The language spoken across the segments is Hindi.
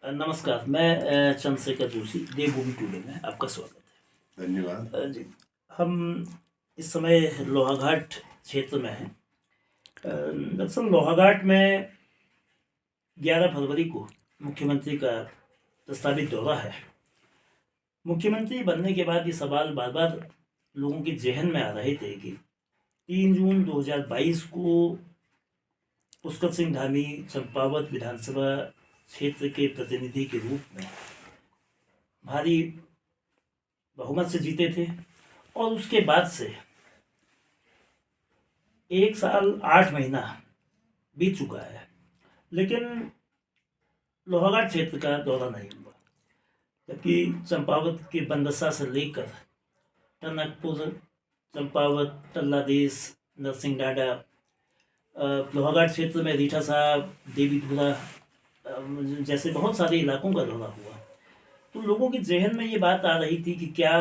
नमस्कार, मैं चंद्रशेखर जोशी, देवभूमि टुडे में आपका स्वागत है। धन्यवाद। जी, हम इस समय लोहाघाट क्षेत्र में हैं। दरअसल लोहाघाट में 11 फरवरी को मुख्यमंत्री का प्रस्तावित दौरा है। मुख्यमंत्री बनने के बाद ये सवाल बार बार लोगों के ज़हन में आ रहे थे कि 3 जून 2022 को पुष्कर सिंह धामी चंपावत विधानसभा क्षेत्र के प्रतिनिधि के रूप में भारी बहुमत से जीते थे और उसके बाद से 1 साल 8 महीना बीत चुका है, लेकिन लोहाघाट क्षेत्र का दौरा नहीं हुआ। जबकि चंपावत के बनबसा से लेकर टनकपुर, चंपावत, तल्लादेश, नरसिंह डाडा, लोहाघाट क्षेत्र में रीठा साहब, देवीधुरा जैसे बहुत सारे इलाकों का दौरा हुआ, तो लोगों के जहन में ये बात आ रही थी कि क्या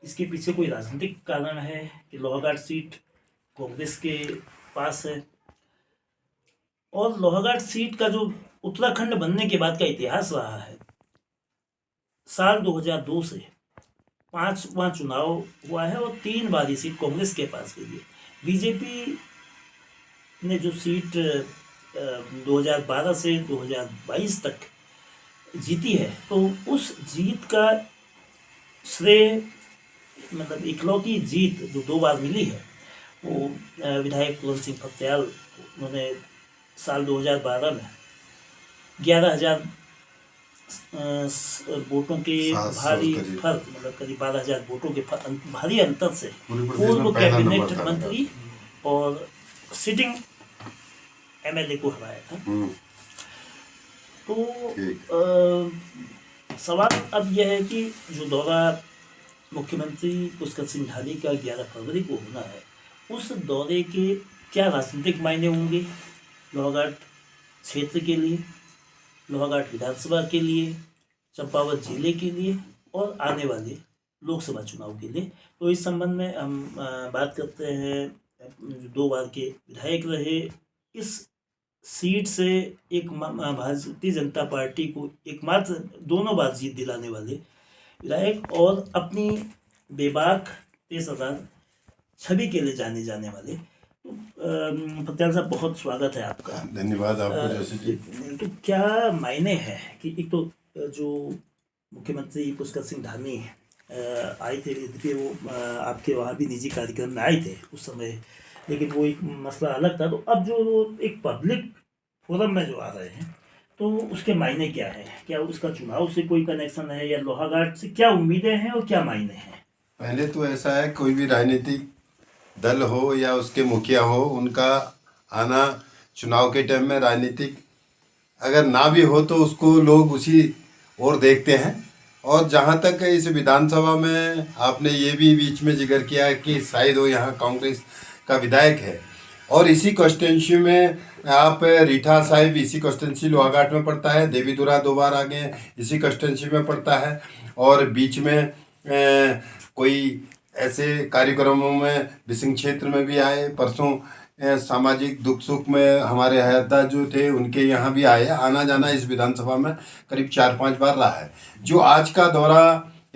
इसके पीछे कोई राजनीतिक कारण है कि लोहाघाट सीट कांग्रेस के पास है। और लोहाघाट सीट का जो उत्तराखंड बनने के बाद का इतिहास रहा है, साल 2002 से 5वां चुनाव हुआ है और 3 बार ये सीट कांग्रेस के पास गई है। बीजेपी ने जो सीट 2012 से 2022 तक जीती है, तो उस जीत का श्रेय, मतलब इकलौती जीत जो 2 बार मिली है, वो विधायक पूरन सिंह फत्याल, उन्होंने साल 2012 में 11,000 वोटों के भारी फर्क, मतलब करीब 12,000 वोटों के भारी अंतर से पूर्व कैबिनेट मंत्री और सिटिंग एमएलए को हराया था। तो सवाल अब यह है कि जो दौरा मुख्यमंत्री पुष्कर सिंह धामी का 11 फरवरी को होना है, उस दौरे के क्या राजनीतिक मायने होंगे लोहाघाट क्षेत्र के लिए, लोहाघाट विधानसभा के लिए, चंपावत जिले के लिए और आने वाले लोकसभा चुनाव के लिए। तो इस संबंध में हम बात करते हैं। 2 बार के विधायक रहे, इस सीट से एक भारतीय जनता पार्टी को एकमात्र दोनों बार जीत दिलाने वाले विधायक और अपनी बेबाक तेज़ छवि के लिए जाने जाने वाले, तो फत्याल साहब, बहुत स्वागत है आपका। धन्यवाद आपको जोशी जी। तो क्या मायने हैं कि एक तो जो मुख्यमंत्री पुष्कर सिंह धामी आए थे, यद्यपि वो आपके वहाँ भी निजी कार्यक्रम में आए थे उस समय, लेकिन वो एक मसला अलग था। तो अब जो एक पब्लिक फोरम में जो आ रहे हैं, तो उसके मायने क्या है? क्या उसका चुनाव से कोई कनेक्शन है या लोहाघाट से क्या उम्मीदें हैं और क्या मायने हैं? पहले तो ऐसा है, कोई भी राजनीतिक दल हो या उसके मुखिया हो, उनका आना चुनाव के टाइम में राजनीतिक अगर ना भी हो तो उसको लोग उसी ओर देखते हैं। और जहाँ तक इस विधानसभा में आपने ये भी बीच में जिक्र किया कि शायद वो यहाँ कांग्रेस का विधायक है, और इसी कॉन्स्टिट्यूंसी में आप रीठा साहिब इसी कॉन्स्टिट्यूंसी लोहाघाट में पड़ता है, देवीधुरा 2 बार आगे इसी कॉन्स्टिट्यूंसी में पड़ता है, और बीच में कोई ऐसे कार्यक्रमों में बिसिंग क्षेत्र में भी आए। परसों सामाजिक दुख सुख में हमारे हयाता जो थे उनके यहाँ भी आए। आना जाना इस विधानसभा में करीब 4-5 बार रहा है। जो आज का दौरा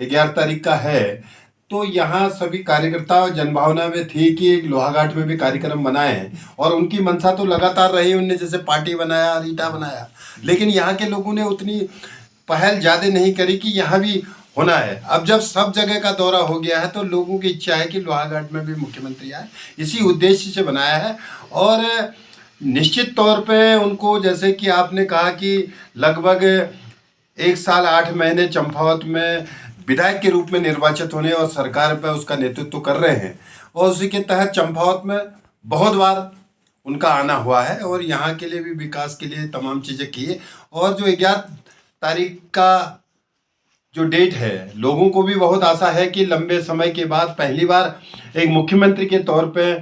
11 तारीख का है, तो यहाँ सभी कार्यकर्ता जनभावना में थी कि एक लोहाघाट में भी कार्यक्रम बनाए, और उनकी मंशा तो लगातार रही। उनने जैसे पार्टी बनाया, रीटा बनाया, लेकिन यहाँ के लोगों ने उतनी पहल ज़्यादा नहीं करी कि यहाँ भी होना है। अब जब सब जगह का दौरा हो गया है, तो लोगों की इच्छा है कि लोहाघाट में भी मुख्यमंत्री आए, इसी उद्देश्य से बनाया है। और निश्चित तौर पे उनको, जैसे कि आपने कहा कि लगभग 1 साल 8 महीने चंपावत में विधायक के रूप में निर्वाचित होने और सरकार पर उसका नेतृत्व कर रहे हैं, और उसी के तहत चंपावत में बहुत बार उनका आना हुआ है और यहाँ के लिए भी विकास के लिए तमाम चीज़ें की है। और जो 11 तारीख का जो डेट है, लोगों को भी बहुत आशा है कि लंबे समय के बाद पहली बार एक मुख्यमंत्री के तौर पे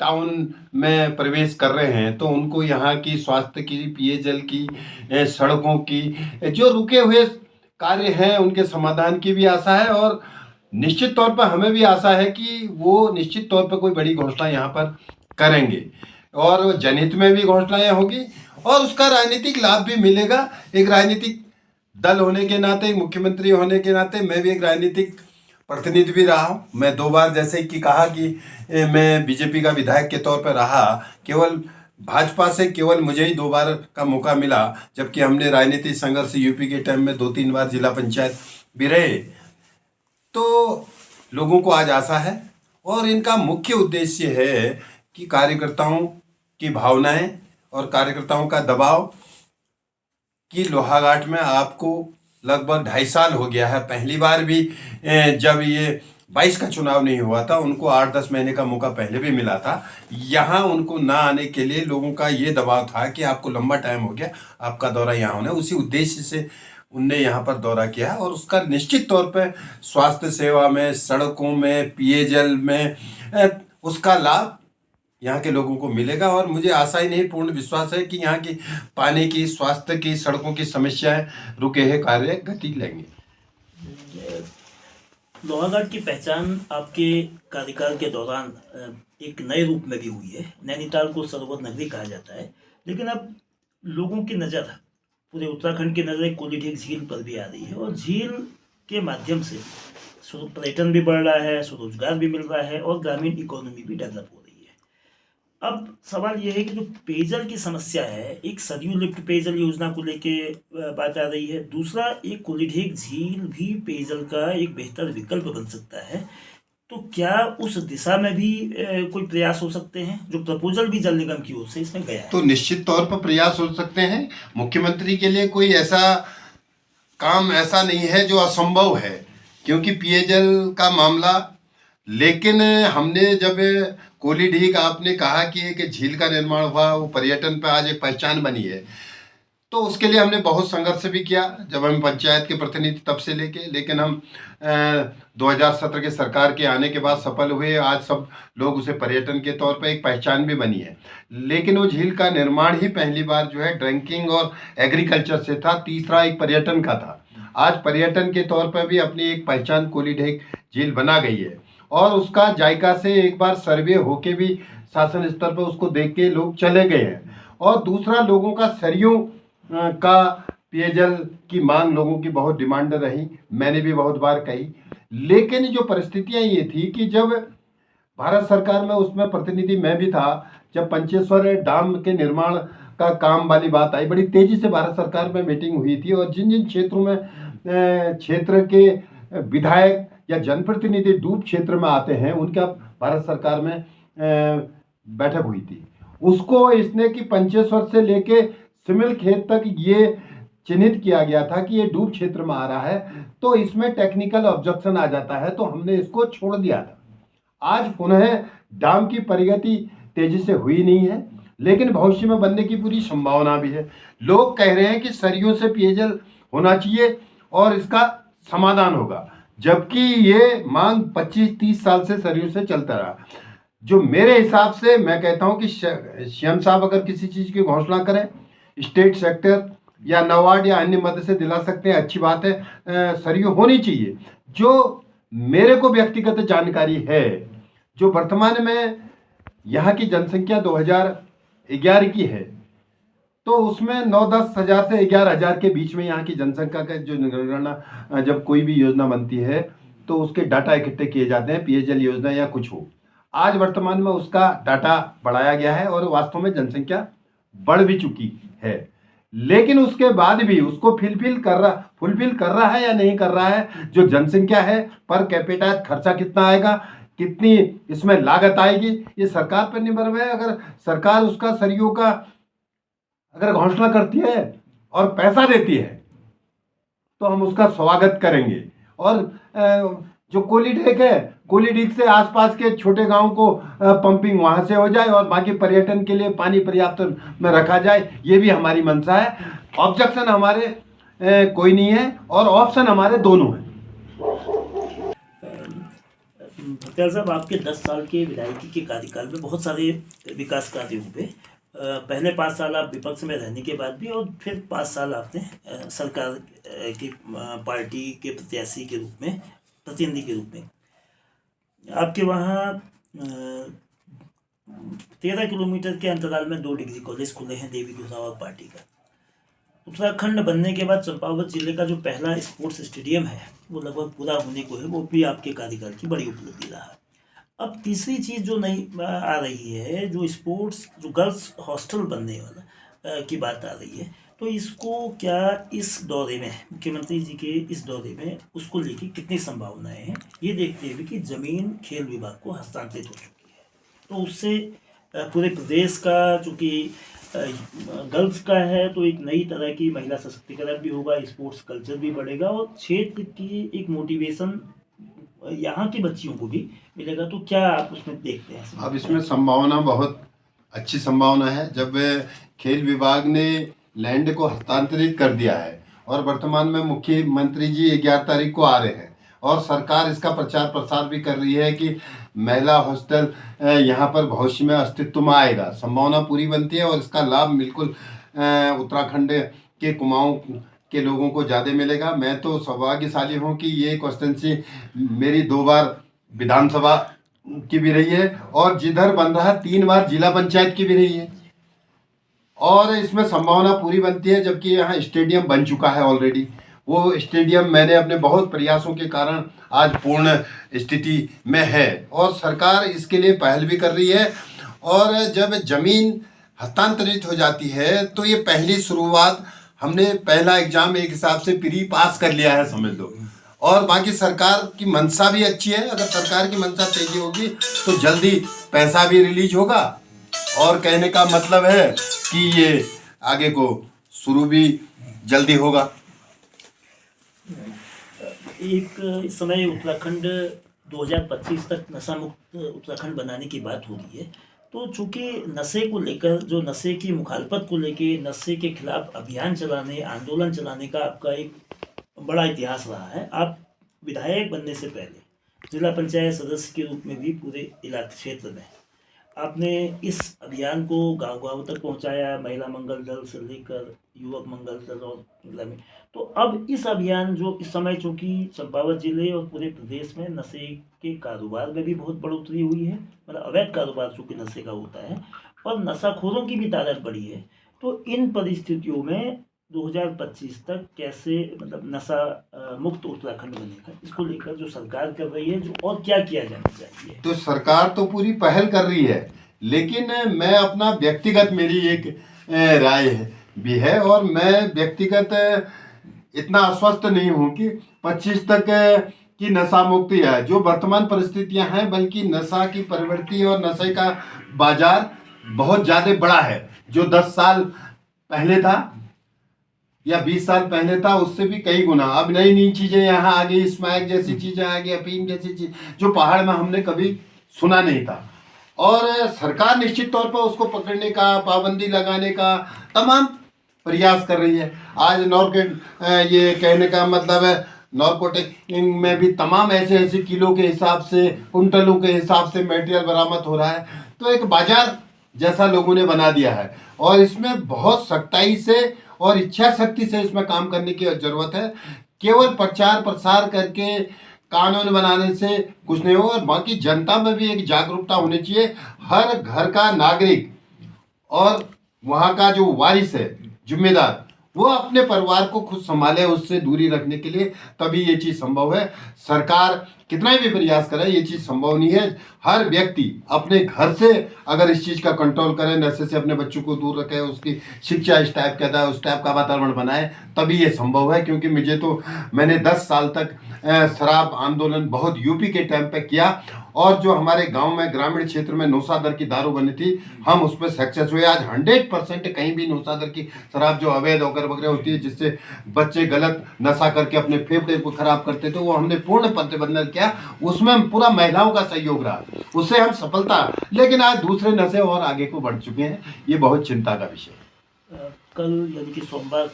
टाउन में प्रवेश कर रहे हैं, तो उनको यहाँ की स्वास्थ्य की, पेयजल की, सड़कों की, जो रुके हुए कार्य हैं उनके समाधान की भी आशा है। और निश्चित तौर पर हमें भी आशा है कि वो निश्चित तौर पर कोई बड़ी घोषणा यहाँ पर करेंगे, और जनहित में भी घोषणाएं होगी और उसका राजनीतिक लाभ भी मिलेगा। एक राजनीतिक दल होने के नाते, मुख्यमंत्री होने के नाते मैं भी एक राजनीतिक प्रतिनिधि भी रहा हूँ। मैं 2 बार, जैसे कि कहा कि मैं बीजेपी का विधायक के तौर पर रहा, केवल भाजपा से केवल मुझे ही 2 बार का मौका मिला, जबकि हमने राजनीतिक संघर्ष यूपी के टाइम में 2-3 बार जिला पंचायत भी रहे। तो लोगों को आज आशा है, और इनका मुख्य उद्देश्य है कि कार्यकर्ताओं की भावनाएं और कार्यकर्ताओं का दबाव, कि लोहाघाट में आपको लगभग 2.5 साल हो गया है। पहली बार भी जब ये 22 का चुनाव नहीं हुआ था, उनको 8-10 महीने का मौका पहले भी मिला था। यहाँ उनको ना आने के लिए लोगों का ये दबाव था कि आपको लंबा टाइम हो गया, आपका दौरा यहाँ होना है। उसी उद्देश्य से उनने यहाँ पर दौरा किया, और उसका निश्चित तौर पर स्वास्थ्य सेवा में, सड़कों में, पेयजल में उसका लाभ यहाँ के लोगों को मिलेगा। और मुझे आशा ही नहीं, पूर्ण विश्वास है कि यहाँ की पानी की, स्वास्थ्य की, सड़कों की समस्याएं रुके हैं कार्य गति लेंगे। लोहाघाट की पहचान आपके कार्यकाल के दौरान एक नए रूप में भी हुई है। नैनीताल को सरोवर नगरी कहा जाता है, लेकिन अब लोगों की नज़र, पूरे उत्तराखंड की नज़र कोलीढीक झील पर भी आ रही है, और झील के माध्यम से पर्यटन भी बढ़ रहा है, स्वरोजगार भी मिल रहा है, और ग्रामीण इकोनॉमी भी डेवलप हो रही है। अब सवाल यह है कि जो पेयजल की समस्या है, एक सरयू लिफ्ट पेयजल योजना को लेके बात आ रही है, दूसरा एक कोलीढीक झील भी पेयजल का एक बेहतर विकल्प बन सकता है। तो क्या उस दिशा में भी कोई प्रयास हो सकते हैं? जो प्रपोजल भी जल निगम की ओर से इसमें गया है, तो निश्चित तौर पर प्रयास हो सकते हैं। मुख्यमंत्री के लिए कोई ऐसा काम ऐसा नहीं है जो असंभव है, क्योंकि पेयजल का मामला, लेकिन हमने जब कोलीढीक, आपने कहा कि एक झील का निर्माण हुआ, वो पर्यटन पर आज एक पहचान बनी है, तो उसके लिए हमने बहुत संघर्ष भी किया जब हम पंचायत के प्रतिनिधि तब से लेकिन हम 2017 के सरकार के आने के बाद सफल हुए। आज सब लोग उसे पर्यटन के तौर पर एक पहचान भी बनी है। लेकिन वो झील का निर्माण ही पहली बार जो है ड्रिंकिंग और एग्रीकल्चर से था, तीसरा एक पर्यटन का था। आज पर्यटन के तौर पर भी अपनी एक पहचान कोलीढीक झील बना गई है, और उसका जायका से एक बार सर्वे होके भी शासन स्तर पर उसको देख के लोग चले गए हैं। और दूसरा, लोगों का सरयू का पेयजल की मांग, लोगों की बहुत डिमांड रही, मैंने भी बहुत बार कही। लेकिन जो परिस्थितियां ये थी कि जब भारत सरकार में, उसमें प्रतिनिधि मैं भी था, जब पंचेश्वर डैम के निर्माण का काम वाली बात आई, बड़ी तेजी से भारत सरकार में मीटिंग हुई थी, और जिन जिन क्षेत्रों में क्षेत्र के विधायक या जनप्रतिनिधि डूब क्षेत्र में आते हैं, उनका भारत सरकार में बैठक हुई थी। उसको इसने कि पंचेश्वर से लेके सिमिल खेत तक ये चिन्हित किया गया था कि ये डूब क्षेत्र में आ रहा है, तो इसमें टेक्निकल ऑब्जेक्शन आ जाता है, तो हमने इसको छोड़ दिया था। आज पुनः डैम की प्रगति तेजी से हुई नहीं है, लेकिन भविष्य में बनने की पूरी संभावना भी है। लोग कह रहे हैं कि सरयू से पेयजल होना चाहिए और इसका समाधान होगा, जबकि ये मांग 25-30 साल से सरयू से चलता रहा। जो मेरे हिसाब से, मैं कहता हूं कि सीएम साहब अगर किसी चीज़ की घोषणा करें, स्टेट सेक्टर या नाबार्ड या अन्य मद से दिला सकते हैं, अच्छी बात है, सरयू होनी चाहिए। जो मेरे को व्यक्तिगत जानकारी है, जो वर्तमान में यहाँ की जनसंख्या 2011 की है, तो उसमें 9-10 हज़ार से 11 हज़ार के बीच में यहाँ की जनसंख्या का जो जनगणना, जब कोई भी योजना बनती है तो उसके डाटा इकट्ठे किए जाते हैं, पेयजल योजना या कुछ हो। आज वर्तमान में उसका डाटा बढ़ाया गया है और वास्तव में जनसंख्या बढ़ भी चुकी है, लेकिन उसके बाद भी उसको फुलफिल कर रहा है या नहीं कर रहा है। जो जनसंख्या है, पर कैपिटा खर्चा कितना आएगा, कितनी इसमें लागत आएगी, ये सरकार पर निर्भर है। अगर सरकार उसका सरयू का अगर घोषणा करती है और पैसा देती है तो हम उसका स्वागत करेंगे। और जो कोलीढीक है, कोलीढीक से आसपास के छोटे गांव को पंपिंग वहां से हो जाए और बाकी पर्यटन के लिए पानी पर्याप्त में रखा जाए, ये भी हमारी मंशा है। ऑब्जेक्शन हमारे कोई नहीं है, और ऑप्शन हमारे दोनों हैं। भक्तियाल साहब, आपके 10 साल के विधायकी के कार्यकाल में बहुत सारे विकास कार्य हुए। पहले 5 साल आप विपक्ष में रहने के बाद भी, और फिर 5 साल आपने सरकार की पार्टी के प्रत्याशी के रूप में, प्रतिनिधि के रूप में। आपके वहाँ 13 किलोमीटर के अंतराल में 2 डिग्री कॉलेज खुले हैं, देवी गुना और पार्टी का। उत्तराखंड बनने के बाद चंपावत जिले का जो पहला स्पोर्ट्स स्टेडियम है वो लगभग पूरा होने को है, वो भी आपके कार्यकाल की बड़ी उपलब्धि रहा। अब तीसरी चीज़ जो नई आ रही है, जो स्पोर्ट्स जो गर्ल्स हॉस्टल बनने वाला की बात आ रही है, तो इसको क्या इस दौरे में मुख्यमंत्री जी के इस दौरे में उसको लेके कितनी संभावनाएं हैं, ये देखते हुए कि ज़मीन खेल विभाग को हस्तांतरित हो चुकी है, तो उससे पूरे प्रदेश का चूँकि गर्ल्स का है तो एक नई तरह की महिला सशक्तिकरण भी होगा, स्पोर्ट्स कल्चर भी बढ़ेगा और क्षेत्र की एक मोटिवेशन यहाँ की बच्चियों को भी मिलेगा। तो क्या आप उसमें देखते हैं? अब इसमें संभावना बहुत अच्छी संभावना है। जब खेल विभाग ने लैंड को हस्तांतरित कर दिया है और वर्तमान में मुख्यमंत्री जी 11 तारीख को आ रहे हैं और सरकार इसका प्रचार प्रसार भी कर रही है कि महिला हॉस्टल यहाँ पर भविष्य में अस्तित्व में आएगा, संभावना पूरी बनती है और इसका लाभ बिल्कुल उत्तराखंड के कुमाऊं के लोगों को ज़्यादा मिलेगा। मैं तो सौभाग्यशाली हूँ कि ये कॉन्स्टिट्यूंसी मेरी 2 बार विधानसभा की भी रही है और जिधर बन रहा 3 बार जिला पंचायत की भी रही है और इसमें संभावना पूरी बनती है। जबकि यहाँ स्टेडियम बन चुका है ऑलरेडी, वो स्टेडियम मैंने अपने बहुत प्रयासों के कारण आज पूर्ण स्थिति में है और सरकार इसके लिए पहल भी कर रही है। और जब जमीन हस्तांतरित हो जाती है तो ये पहली शुरुआत, हमने पहला एग्जाम एक हिसाब से प्री पास कर लिया है समझ लो। और बाकी सरकार की मंशा भी अच्छी है, अगर सरकार की मंशा तेजी होगी तो जल्दी पैसा भी रिलीज होगा और कहने का मतलब है कि ये आगे को शुरू भी जल्दी होगा। एक इस समय उत्तराखंड 2025 तक नशा मुक्त उत्तराखंड बनाने की बात हो रही है, तो चूंकि नशे को लेकर, जो नशे की मुखालफत को लेके, नशे के खिलाफ अभियान चलाने, आंदोलन चलाने का आपका एक बड़ा इतिहास रहा है। आप विधायक बनने से पहले जिला पंचायत सदस्य के रूप में भी पूरे इलाके क्षेत्र में आपने इस अभियान को गांव-गांव तक पहुंचाया, महिला मंगल दल से लेकर युवक मंगल दल और ग्रामीण। तो अब इस अभियान जो इस समय चूँकि चंपावत जिले और पूरे प्रदेश में नशे के कारोबार में भी बहुत बढ़ोतरी हुई है, मतलब अवैध कारोबार चूँकि नशे का होता है और नशाखोरों की भी तादाद बढ़ी है। तो इन परिस्थितियों में 2025 तक कैसे मतलब नशा मुक्त उत्तराखंड बनेगा, इसको लेकर जो सरकार कर रही है, जो और क्या किया जाना चाहिए? तो सरकार तो पूरी पहल कर रही है, लेकिन मैं अपना व्यक्तिगत, मेरी एक राय भी है और मैं व्यक्तिगत इतना आश्वस्त नहीं हूँ कि 25 तक की नशा मुक्ति है। जो वर्तमान परिस्थितियां हैं, बल्कि नशा की प्रवृत्ति और नशे का बाजार बहुत ज़्यादा बड़ा है। जो 10 साल पहले था या 20 साल पहले था, उससे भी कई गुना अब नई नई चीज़ें यहाँ आ गई, स्मैक जैसी चीज़ें आ गई, अफीम जैसी चीज़ जो पहाड़ में हमने कभी सुना नहीं था। और सरकार निश्चित तौर पर उसको पकड़ने का, पाबंदी लगाने का तमाम प्रयास कर रही है। आज ये कहने का मतलब है नॉर्कोटिक में भी तमाम ऐसे ऐसे किलो के हिसाब से, कुंटलों के हिसाब से मटेरियल बरामद हो रहा है। तो एक बाजार जैसा लोगों ने बना दिया है और इसमें बहुत सख्ताई से और इच्छा शक्ति से इसमें काम करने की जरूरत है। केवल प्रचार प्रसार करके, कानून बनाने से कुछ नहीं होगा। और बाकी जनता में भी एक जागरूकता होनी चाहिए। हर घर का नागरिक और वहाँ का जो वारिस है, जिम्मेदार, वो अपने परिवार को खुद संभाले, उससे दूरी रखने के लिए, तभी ये चीज़ संभव है। सरकार कितना भी प्रयास करे, ये चीज़ संभव नहीं है। हर व्यक्ति अपने घर से अगर इस चीज़ का कंट्रोल करे, नशे से अपने बच्चों को दूर रखे, उसकी शिक्षा इस टाइप का था, उस टाइप का वातावरण बनाए, तभी ये संभव है। क्योंकि मैंने 10 साल तक शराब आंदोलन बहुत यूपी के टाइम पे किया और जो हमारे गांव में, ग्रामीण क्षेत्र में नौसादर की दारू बनी थी, हम उस पर सक्सेस हुए। आज 100% कहीं भी नौसादर की शराब जो अवैध वगैरह होती है, जिससे बच्चे गलत नशा करके अपने फेफड़े को खराब करते थे, वो हमने पूर्ण प्रतिबंधन किया। उसमें पूरा महिलाओं का सहयोग रहा, उससे हम सफलता। लेकिन आज दूसरे नशे और आगे को बढ़ चुके हैं, ये बहुत चिंता का विषय है। कल यानी कि सोमवार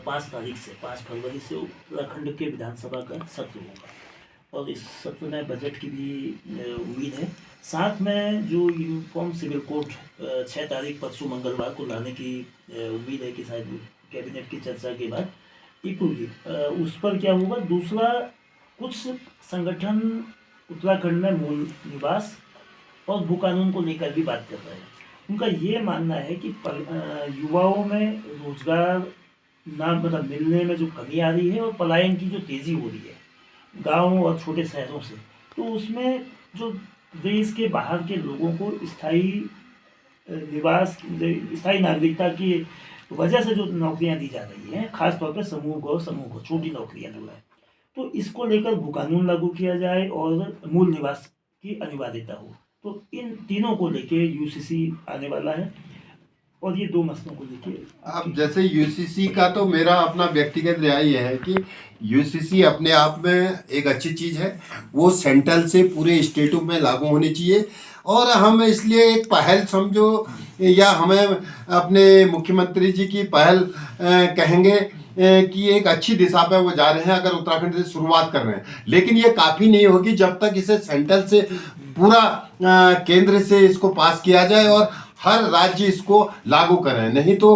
5 तारीख से 5 फरवरी से उत्तराखंड के विधानसभा का सत्र होगा और इस सत्र में बजट की भी उम्मीद है। साथ में जो यूनिफॉर्म सिविल कोड 6 तारीख परसों मंगलवार को लाने की उम्मीद है कि शायद कैबिनेट की चर्चा के बाद एक होगी, उस पर क्या होगा। दूसरा, कुछ संगठन उत्तराखंड में मूल निवास और भू कानून को लेकर भी बात कर रहे हैं। उनका ये मानना है कि युवाओं में रोजगार ना मतलब मिलने में जो कमी आ रही है और पलायन की जो तेज़ी हो रही है गाँव और छोटे शहरों से, तो उसमें जो देश के बाहर के लोगों को स्थायी निवास, स्थायी नागरिकता की वजह से जो नौकरियां दी जा रही हैं, खासतौर पर समूह को छोटी नौकरियां जो है, तो इसको लेकर वो कानून लागू किया जाए और मूल निवास की अनिवार्यता हो। तो इन तीनों को लेके यूसीसी आने वाला है और ये 2 मसलों को लेके अब जैसे यूसीसी का तो मेरा अपना व्यक्तिगत राय यह है कि यूसीसी अपने आप में एक अच्छी चीज़ है, वो सेंट्रल से पूरे स्टेटों में लागू होनी चाहिए। और हम इसलिए एक पहल समझो, या हमें अपने मुख्यमंत्री जी की पहल कहेंगे कि एक अच्छी दिशा पे वो जा रहे हैं, अगर उत्तराखंड से शुरुआत कर रहे हैं। लेकिन ये काफ़ी नहीं होगी जब तक इसे सेंट्रल से पूरा केंद्र से इसको पास किया जाए और हर राज्य इसको लागू करें। नहीं तो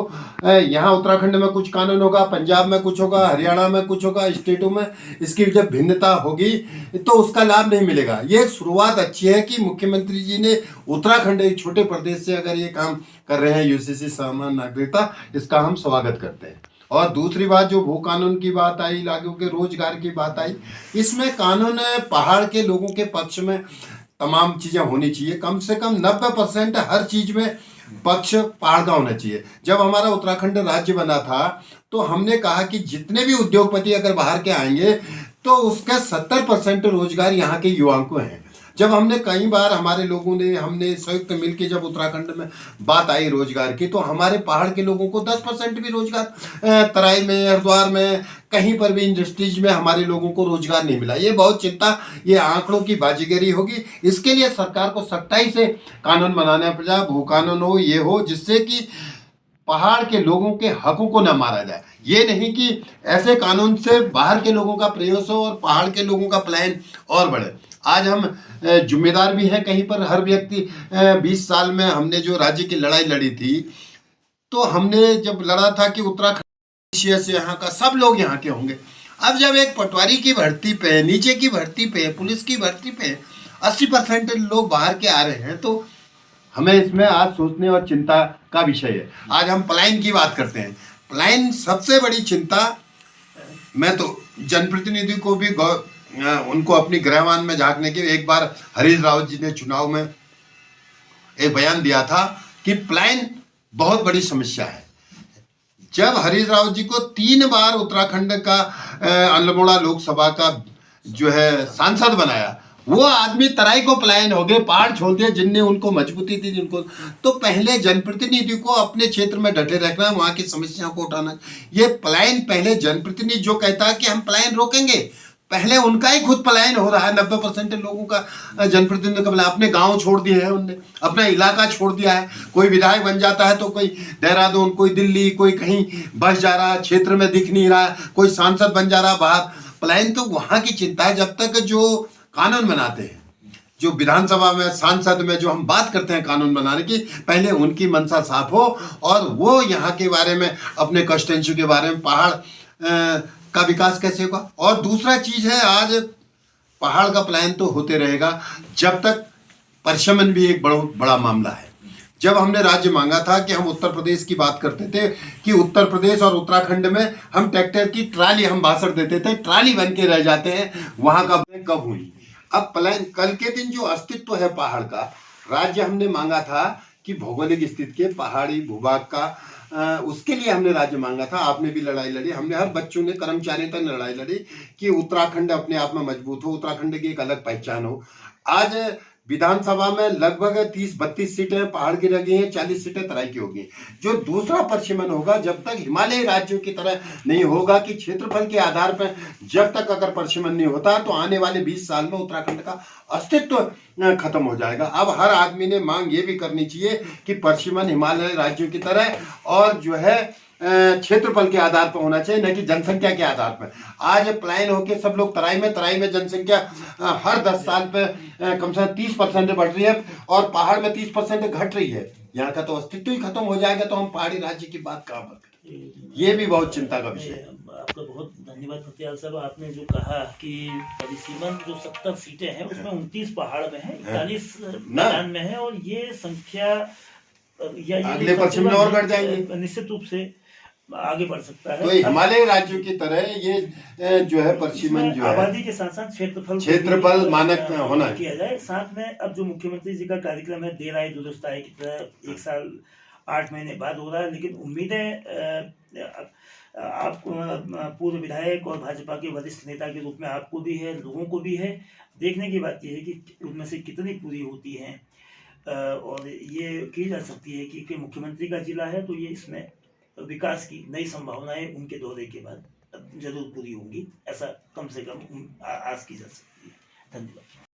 यहाँ उत्तराखंड में कुछ कानून होगा, पंजाब में कुछ होगा, हरियाणा में कुछ होगा, स्टेटों में इसकी जब भिन्नता होगी तो उसका लाभ नहीं मिलेगा। ये शुरुआत अच्छी है कि मुख्यमंत्री जी ने उत्तराखंड एक छोटे प्रदेश से अगर ये काम कर रहे हैं यूसीसी सामान्य नागरिकता, इसका हम स्वागत करते हैं। और दूसरी बात, जो भू कानून की बात आई, लागू के रोजगार की बात आई, इसमें कानून पहाड़ के लोगों के पक्ष में तमाम चीज़ें होनी चाहिए। कम से कम 90% हर चीज़ में पक्ष पहाड़ का होना चाहिए। जब हमारा उत्तराखंड राज्य बना था तो हमने कहा कि जितने भी उद्योगपति अगर बाहर के आएंगे तो उसका 70% रोजगार यहाँ के युवाओं को है। जब हमने कई बार हमारे लोगों ने, हमने संयुक्त मिलकर जब उत्तराखंड में बात आई रोजगार की, तो हमारे पहाड़ के लोगों को 10% भी रोजगार, तराई में, हरिद्वार में, कहीं पर भी इंडस्ट्रीज में हमारे लोगों को रोजगार नहीं मिला। ये बहुत चिंता, ये आंकड़ों की बाजीगरी होगी। इसके लिए सरकार को सख्ताई से कानून बनाना पड़ेगा, भू कानून हो, ये हो, जिससे कि पहाड़ के लोगों के हकों को न मारा जाए। ये नहीं कि ऐसे कानून से बाहर के लोगों का प्रयास हो और पहाड़ के लोगों का प्लान और बढ़े। आज हम जिम्मेदार भी हैं कहीं पर। हर व्यक्ति 20 साल में हमने जो राज्य की लड़ाई लड़ी थी, तो हमने जब लड़ा था कि उत्तराखंड से यहाँ का सब लोग यहाँ के होंगे। अब जब एक पटवारी की भर्ती पे, नीचे की भर्ती पे, पुलिस की भर्ती पे 80% लोग बाहर के आ रहे हैं, तो हमें इसमें आज सोचने और चिंता का विषय है। आज हम पलायन की बात करते हैं। पलायन सबसे बड़ी चिंता, मैं तो जनप्रतिनिधि को भी उनको अपनी गृहवान में झांकने के, एक बार हरीश रावत जी ने चुनाव में एक बयान दिया था कि पलायन बहुत बड़ी समस्या है। जब हरीश रावत जी को 3 बार उत्तराखंड का अल्मोड़ा लोकसभा का जो है सांसद बनाया, वो आदमी तराई को पलायन हो गए, पहाड़ छोड़ दिए जिनने उनको मजबूती थी, जिनको। तो पहले जनप्रतिनिधि को अपने क्षेत्र में डटे रखना, वहाँ की समस्याओं को उठाना। ये पलायन पहले जनप्रतिनिधि जो कहता है कि हम पलायन रोकेंगे, पहले उनका ही खुद पलायन हो रहा है। 90% लोगों का जनप्रतिनिधि का पलायन, अपने गांव छोड़ दिए हैं उनने, अपना इलाका छोड़ दिया है। कोई विधायक बन जाता है तो कोई देहरादून, कोई दिल्ली, कोई कहीं बस जा रहा है, क्षेत्र में दिख नहीं रहा है, कोई सांसद बन जा रहा है बाहर। पलायन तो वहाँ की चिंता है। जब तक जो कानून बनाते हैं, जो विधानसभा में, सांसद में जो हम बात करते हैं कानून बनाने की, पहले उनकी मंशा साफ हो और वो यहाँ के बारे में, अपने कंस्टिट्यूएंसी के बारे में, पहाड़ का विकास कैसे होगा। और दूसरा चीज है, आज पहाड़ का पलायन तो होते रहेगा जब तक परशमन भी एक बड़ा मामला है। जब हमने राज्य मांगा था कि हम उत्तर प्रदेश की बात करते थे कि उत्तर प्रदेश और उत्तराखंड में हम ट्रैक्टर की ट्राली, हम भाषण देते थे, ट्राली बन के रह जाते हैं, वहां का कब हुई। अब पलायन, कल के दिन जो अस्तित्व है पहाड़ का, राज्य हमने मांगा था कि भौगोलिक स्थिति के पहाड़ी भूभाग का, उसके लिए हमने राज्य मांगा था। आपने भी लड़ाई लड़ी, हमने, हर बच्चों ने, कर्मचारियों तक लड़ाई लड़ी कि उत्तराखंड अपने आप में मजबूत हो, उत्तराखंड की एक अलग पहचान हो। आज विधानसभा में लगभग 30-32 सीटें पहाड़ की लगी हैं, 40 सीटें तराई की होगी। जो दूसरा परसिमन होगा, जब तक हिमालयी राज्यों की तरह नहीं होगा कि क्षेत्रफल के आधार पर, जब तक अगर परसिमन नहीं होता तो आने वाले 20 साल में उत्तराखंड का अस्तित्व खत्म हो जाएगा। अब हर आदमी ने मांग ये भी करनी चाहिए कि परसिमन हिमालय राज्यों की तरह और जो है क्षेत्रफल के आधार पर होना चाहिए, न कि जनसंख्या के आधार पर। आज पलायन होकर सब लोग तराई में जनसंख्या हर 10 साल पे कम से कम 30% बढ़ रही है और पहाड़ में 30% घट रही है। यहाँ का तो अस्तित्व ही खत्म हो जाएगा, तो हम पहाड़ी राज्य की बात कहाँ पर करें। ये भी बहुत चिंता का विषय है। आपका बहुत धन्यवाद फतेहाल साहब। आपने जो कहा कि परिसीमन जो 70 सीटें हैं उसमें 29 पहाड़ में है, 41 मैदान में है, और ये संख्या या अगले पश्चिम में और घट जाएंगे निश्चित रूप से आगे बढ़ सकता है। तो हिमालय राज्यों की तरह ये जो है परसिमन जो है आबादी के साथ साथ क्षेत्रफल मानक होना किया जाए। साथ में अब जो मुख्यमंत्री जी का कार्यक्रम है देर आए दुरुस्त आए की तरह 1 साल 8 महीने बाद हो रहा है, लेकिन उम्मीद है आप पूर्व विधायक और भाजपा के वरिष्ठ नेता के रूप में आपको भी है, लोगों को भी है। देखने की बात यह है कि उनमें से कितनी पूरी होती हैं, और ये की जा सकती है कि मुख्यमंत्री का जिला है तो ये इसमें विकास की नई संभावनाएं उनके दौरे के बाद जरूर पूरी होंगी, ऐसा कम से कम आस की जा सकती है। धन्यवाद।